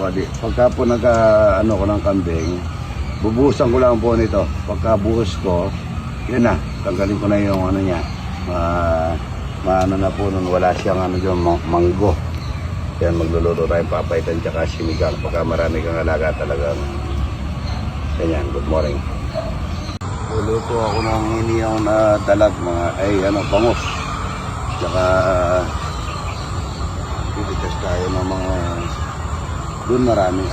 ako. Pagka po ano ko ng kambing, bubuhusan ko lang po nito. Pagka buhos ko, yun na, tanggalin ko na yung ano niya. Maano na po nun, wala siyang ano dyan, manggo. Kaya magluluto tayong papaitan tsaka sinigang. Pagka marami kang alaga talaga. Ganyan, good morning. Luluto ako ng iniyaw na dalag, bangus. Tsaka pipitas tayo ng mga doon maraming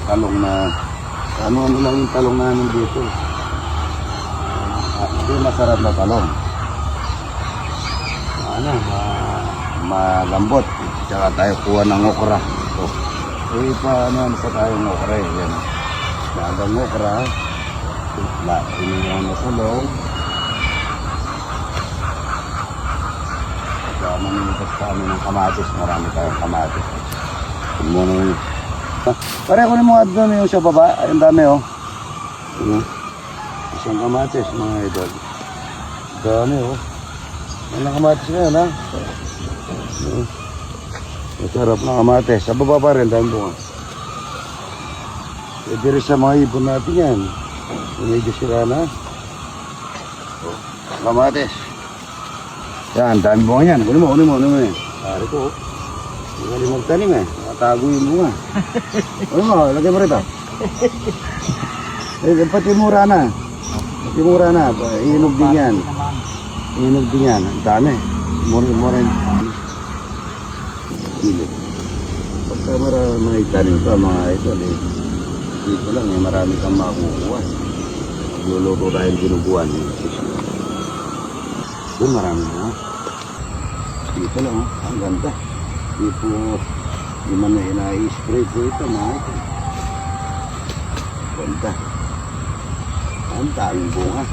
talong na ano lang yung talong namin dito. Ito masarap na talong. Malambot. Tsaka tayo kuha ng okra. Ano pa tayo ng okra eh. Yan. Dagang okra. Iniyaw na talong. Maninitas kami ng kamatis. Marami tayong kamatis. Pareho ko na mga doon yung sa baba. Ang dami oh. Isang kamatis mga idol. Dami oh. Walang kamatis ngayon ha. Masarap na kamatis. Sa baba pa rin dami bunga. Pwede rin sa mga ibon natin yan. Medyo sila na. Kamatis. Yan, dami bunga yan. Kunin mo yan. Pari ko. Hindi ka rin magtanim eh. Nakatago yung bunga. Kunin mo, lagay mo rito. Pati mura na. Iinog din yan. Ang dami. Mura yan. Pagka marami tanim ka mga ito. Dito lang eh, marami kang makukuha. Luluto tayong dinuguan. Doon marami na. Dito lang, ang ganda. Dito, di man na ina-spray po ito, mga ito. Ganda. Ang daming bunga.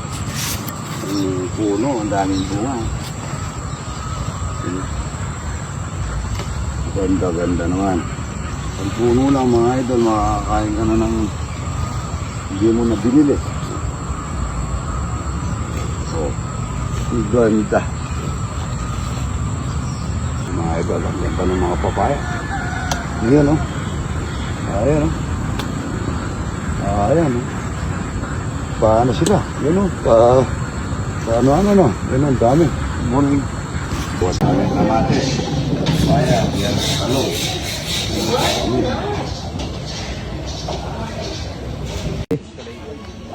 Ang puno, ang daming bunga. Ganda naman. Ang puno lang mga idol, makakain ka na ng hindi mo na binili. Ganda. Mga idol, ang ganda ng mga papaya. Ayan o. Ayan o. Paano sila? Yan o. Paano. Yan ang dami. Morning. Buwas namin kamatis. Papaya. Yan. Talong.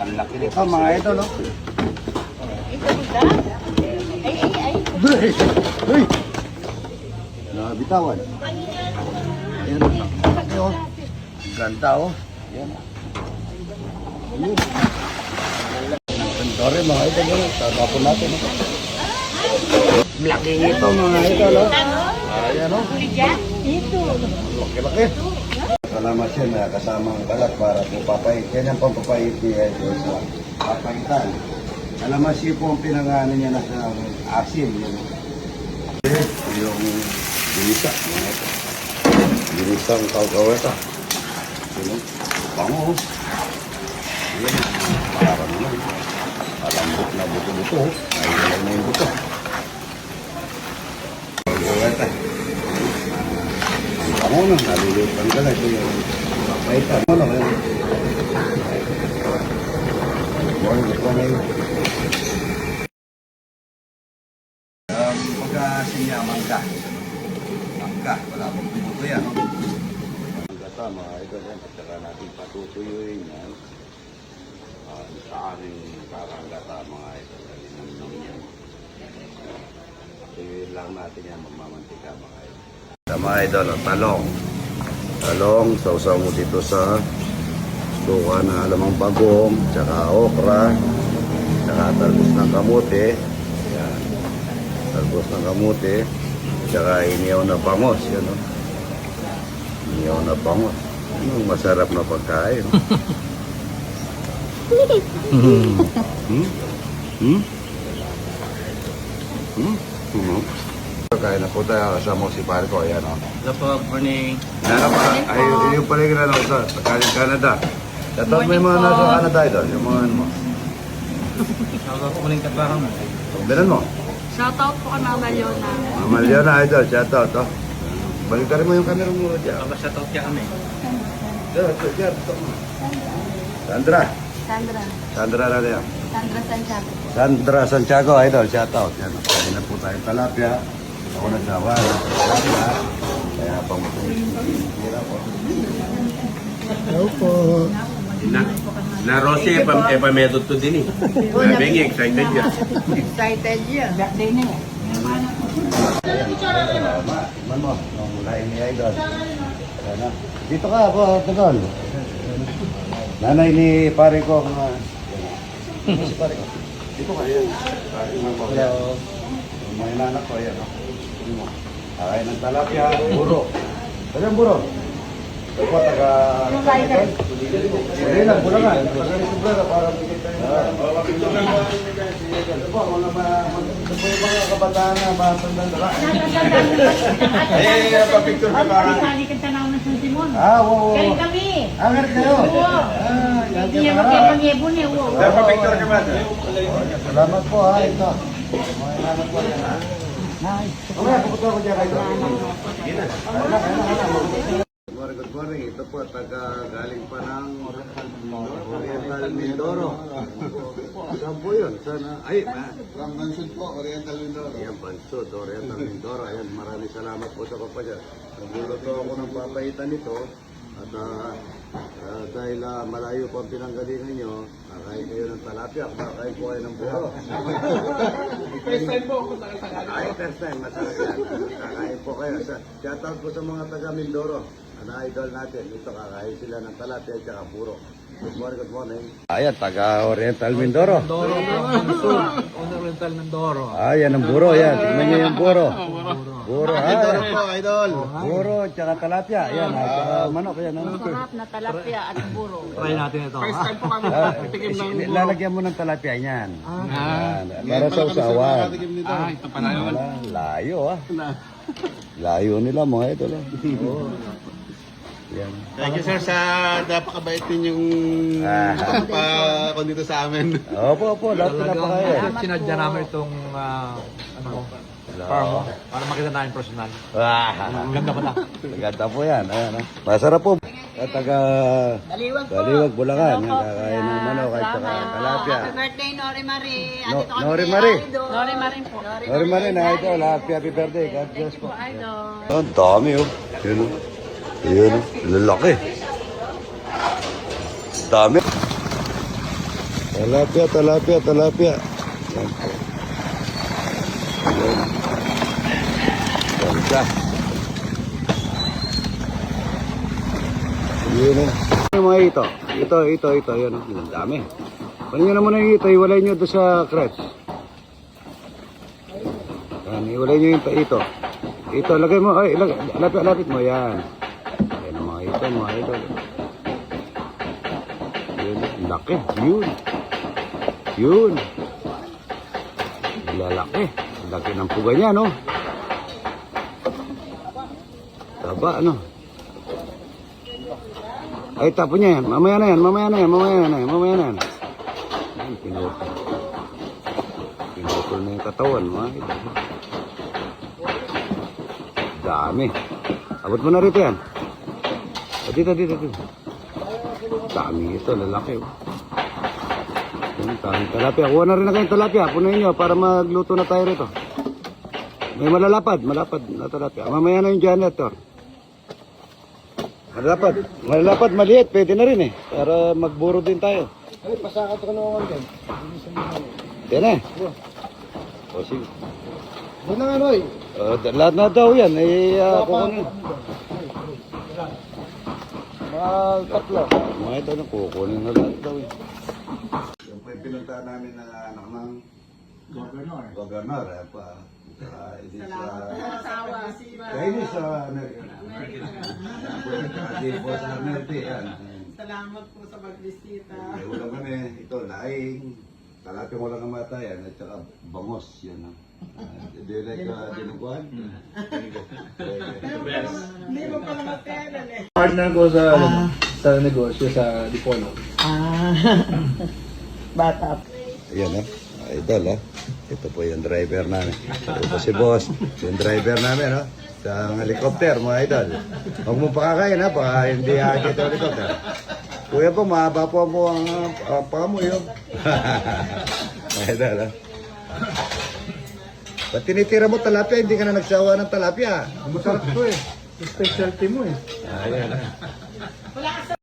Ang laki nito mga idol o. Ay! Nabitawan. Ayan o. Ganda o. Ayan o. Sorry mga idol. Tatapon natin o. Laki nito mga idol o. Ayan o. Laki-laki. Salamat siya na kasamang balat para po papay. Kanyang pampapait niya sa papaitan. Kalamansi po ang pinangano niya na sa asin. Yung ginisa. Ginisang kawkaweta. Bango. Parang naman. Palambot na buto-buto. Ay na yung buto. Kawkaweta. Bango na. Naliliit ang gala. Ito yung papaitan. Ano na yun? Ito na yun. Pagkasinya, mangga. Wala pong pinuto yan. Mangga ta, mga ito yan. Pagkaka natin patutuyuin yan. Sa aming karangga ta, mga ito. Nalinamnam yan. Patuyuin lang natin yan, magmamantika, mga ito. Mga ito, talong. Sausaw mo dito sa suka na alamang bagong, tsaka okra, tsaka talbos ng kamote. Yan. Talbos ng kamote, tsaka iniyaw na bangos. Yan, no? Iniyaw na bangos. Anong masarap na pagkain. Kaya na po tayo kasama si pare ko. Ayan, o. Hello po, morning. Ay, yung pala yung ginagawa sa Canada. Dapat may mga nasa Canada ito. Yung mga ano mo. Shoutout po muling katrabaho mo. Bilan mo? Shoutout po kay Mama Leona. Mama Leona, idol. Shoutout, oh. Balikan mo yung camera mo dyan. Shoutout ka kami. Dyan. Sandra. Sandra. Sandra na yan. Sandra Santiago. Sandra Santiago, idol, shout out. Yan, kain na po tayo talapia. Ako nagsawa. Talapia. Kaya pang hirap po. Hello po. Na Rosie, epametod to din eh. Sabi excited ka. Excited yun. Birthday na eh. Man mo, nung lain ni idol. Ayan, dito ka po, Tagal. Nanay ni pare ko. Si pare ko. Dito ka, yan. Pare ko. May nanak ko, yan. Kakain ng talapia, buro. Ayan, buro. Ito po, taga... Hindi lang, Bulacan. Taga-Sobrera, para bigay tayo. Ito po, mga kabataan na matandang dala. Papicture ka ba? Sali ka sa naman sa Simon. Oo. Kaya kami. Angat kayo. Hindi naman kayo pang-ibon eh. Papicture ka ba? Salamat po ha, ito. Mga inanak po yan ha. Mamaya, pupunta ko dyan kayo. Good morning. Ito po, galing pa ng Oriental Mindoro. Saan po yun? Sana? Ay, Bansud po, Oriental Mindoro. Ayan, Bansud, Oriental Mindoro. Ayan, maraming salamat po sa kapatid. Nagluluto ako ng papaitan nito. At dahil malayo po ang pinanggalingan nyo, kakain kayo ng talapia, kakain po kayo ng buro. First time po ako nakasakali. Ay, first time, masarap yan. Kakain po kayo. Shoutout po sa mga taga Mindoro. Ano idol natin, ito kakain sila ng talapia at saka buro. Good morning, good morning. Ayan, taga Oriental Mindoro. Oriental Mindoro. Ayan ang buro, yan. Tingnan nyo yung buro. Buro, Idol po, idol. Buro, tsaka talapia. Ayan, tsaka manok. Yan, Masarap na talapia at buro. Try natin ito. First time po kami nakatikim ng buro. Lalagyan mo ng talapia niyan. Yan, para sa usawan. Ito pala yun. Layo Layo nila mga idol. Yan. Thank you sir sa napakabait ninyong pa dito sa amin. Opo, lahat na pa kayo. Sinadya namin itong farm mo para makita namin personal. Ganda pa na. Ganda po yan. Ayan, masarap po. Taga Baliwag, Bulacan. Yan, kakain ng manok at saka talapia. Happy birthday, Nori Marie. Nori Marie. Nori Marie po. Nori Marie na idol. Happy birthday. God bless po. Idol. Ang dami Yun lalaki. Dami. Talapia. Yan po. Ganda. Yun yung mga ito. Ito. Yan ang dami. Paano nyo naman yung ito? Iwalay nyo doon sa crepes. Yan, iwalay nyo yung ito. Ito, lagay mo. Ay, lapit mo. Yan. Yan ang mga ito, mga ito. Yun, laki. Yun. Lalaki. Laki ng puga niya, no? Taba, ano? Ay, tapo niya yan. Mamaya na yan. Yan, pinutol na yung katawan, mga ito. Dami. Abot mo na rito yan. Dito. Dami ito, lalaki. Daming talapia. Kuha na rin na kayong talapia. Punuin nyo para magluto na tayo rito. May malapad na talapia. Mamaya na yung janitor. Malapad, maliit. Pwede na rin eh. Para magburo din tayo. Ay, pasakat ko naman din. Yan eh. O sige. Doon na nga, Noy. Lahat na daw yan. Kukunin. Mga tatlo. Mga ito na kukunin na lahat daw yan. Yung po yung pinunta namin na anak ng Governor. Kainis sa Amerika. Salamat po sa pagbisita. Wala kami. Ito, laing. Talapia mo lang ang mata yan. At saka bangos. Yan. Do you like dinuguan? Hindi mo pala matelan eh. Partner ko sa negosyo sa Dipolo. Bata. Ayan idol Ito po yung driver namin. Ito po si boss. Yung driver namin Isang helicopter, mga idol. Huwag mo pakakain ha, baka hindi akit ang helicopter. Kuya po, mahaba po ang paa mo yun. Mga idol ha. Ba't tinitira mo talapia? Hindi ka na nagsawa ng talapia. Masarap to eh. Specialty mo eh. Ayan ha.